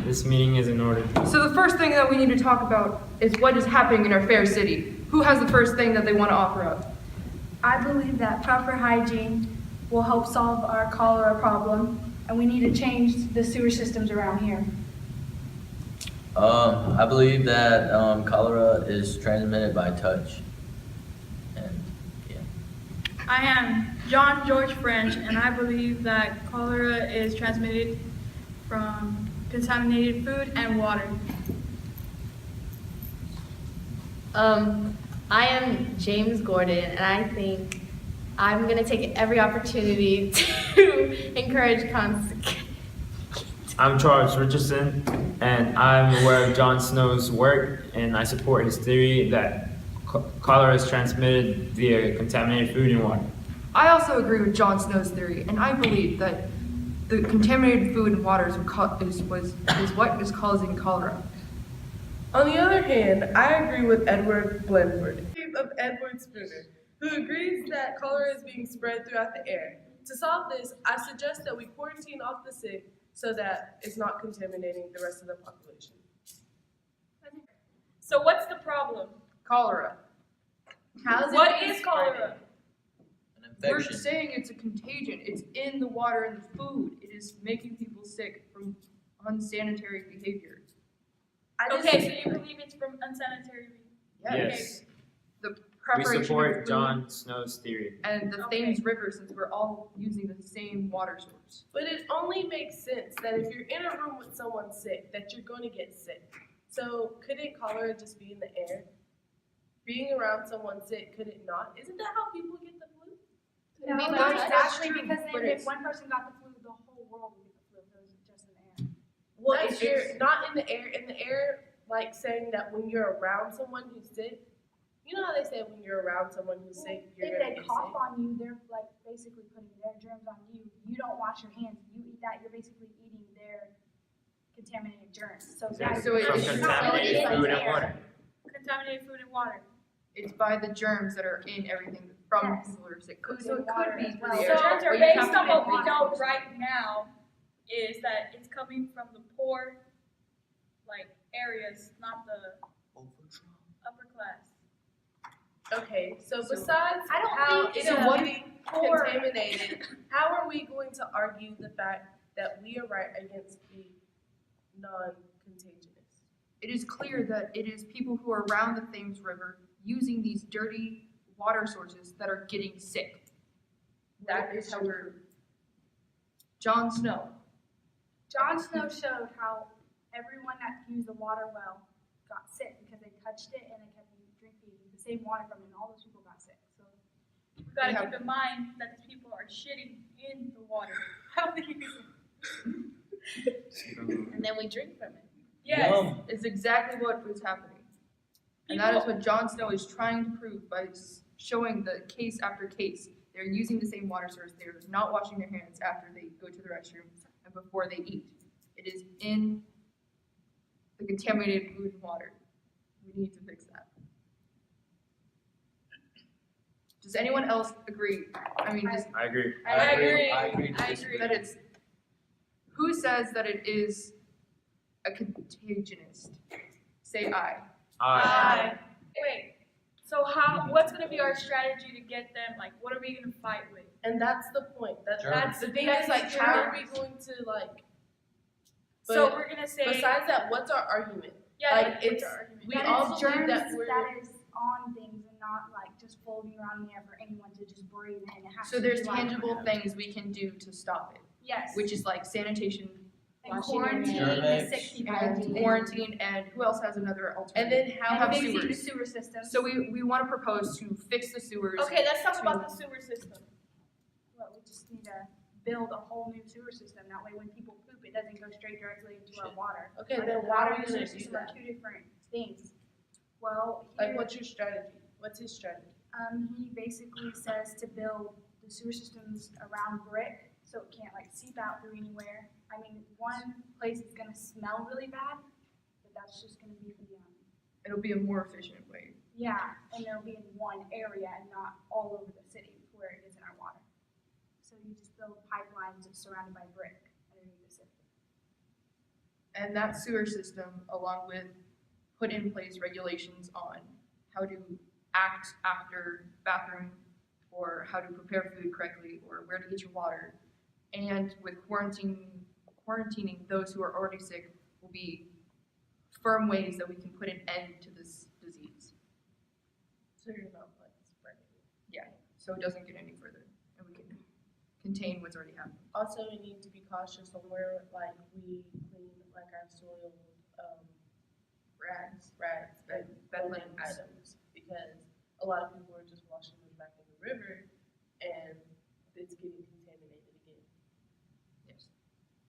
this meeting is in order. So the first thing that we need to talk about is what is happening in our fair city. Who has the first thing that they want to offer up? I believe that proper hygiene will help solve our cholera problem, and we need to change the sewer systems around here. I believe that cholera is transmitted by touch. And yeah. I am John George French, and I believe that cholera is transmitted from contaminated food and water. I am James Gordon, and I think I'm going to take every opportunity to encourage I'm Charles Richardson, and I'm aware of Jon Snow's work, and I support his theory that cholera is transmitted via contaminated food and water. I also agree with Jon Snow's theory, and I believe that the contaminated food and water is what is causing cholera. On the other hand, I agree with Edward Blanford of Edward Spooner, who agrees that cholera is being spread throughout the air. To solve this, I suggest that we quarantine off the sick so that it's not contaminating the rest of the population. So what's the problem? Cholera. What is cholera? An We're infection. saying it's a contagion. It's in the water and the food. It is making people sick from unsanitary behavior. Okay, so you believe it's from unsanitary? Yes. The We preparation of support food Jon Snow's theory. and the Okay. Thames River, since we're all using the same water source. But it only makes sense that if you're in a room with someone sick, that you're going to get sick. So couldn't cholera just be in the air? Being around someone sick, could it not? Isn't that how people get the flu? No, I mean, not that's exactly, true, because but then if it's- one person got the flu, the whole world would get the flu if it was just in the air. Well, That's if you're not in the air, like saying that when you're around someone who's sick, you know how they say when you're around someone who's sick, you're If gonna they get cough sick. on you, they're like basically putting their germs on you. You don't wash your hands, you eat that, you're basically eating their contaminated germs. So yeah, Exactly. So you're it's From not contaminated really in food the and air. water. Contaminated food and water. It's by the germs that are in everything from Yes. people who are sick. Food So and it water could be as through well. the So air. germs are but you have based to on what we make know research. right now is that it's coming from the poor, like, areas, not the upper class. Okay, so besides I don't how think it so. is What- getting Poor. contaminated, how are we going to argue the fact that we are right against the non-contagionists? It is clear that it is people who are around the Thames River using these dirty water sources that are getting sick. That is how we're. Jon Snow. Jon Snow showed how everyone that used the water well got sick because they touched it and they kept drinking the same water from it, and all those people got sick. So We've got to Yeah. keep in mind that these people are shitting in the water. How they use it. and then we drink from it. Yes. Yum. It's exactly what is happening. And that is what Jon Snow is trying to prove by showing the case after case. They're using the same water source. They're not washing their hands after they go to the restroom and before they eat. It is in the contaminated food and water. We need to fix that. Does anyone else agree? I mean, just I agree. I agree. I agree. I agree. that it's, who says that it is a contagionist? Say aye. Aye. Wait. So what's going to be our strategy to get them? Like, what are we going to fight with? And that's the point. That's Germs. the thing is, like, how are we going to, like, So but we're going to say. besides that, what's our argument? Yeah, like, what's it's- our argument? We that all is believe germs that we're. that is on things and not like just floating around in the air for anyone to just breathe in. It has So to there's be like, tangible things we can do to stop it, Yes. which is like sanitation and washing your quarantine hands. the sick people. and quarantine, and who else has another And alternative? then how have And have fixing sewers. the sewer system. So we want to propose to fix the sewers. Okay, let's talk about the sewer system. Well, we just need to build a whole new sewer system. That way when people poop, it doesn't go straight directly into our water. Okay, Like then the why water are we and sewer gonna do system are that? two different things. Well, Like, here, what's your strategy? What's his strategy? he basically says to build the sewer systems around brick so it can't like seep out through anywhere. I mean, one place is gonna smell really bad, but that's just gonna be the, It'll be a more efficient way. yeah, and they'll be in one area and not all over the city where it is in our water. So you just build pipelines that's surrounded by brick underneath the city. And that sewer system, along with put in place regulations on how to act after bathroom, or how to prepare food correctly, or where to get your water, and with quarantining those who are already sick will be firm ways that we can put an end to this disease. So you're not like spreading. Yeah, so it doesn't get any further, and we can contain what's already happening. Also, we need to be cautious on where like we clean like our soil, rats, and Bed clothing linens. items, because a lot of people are just washing them back in the river, and it's getting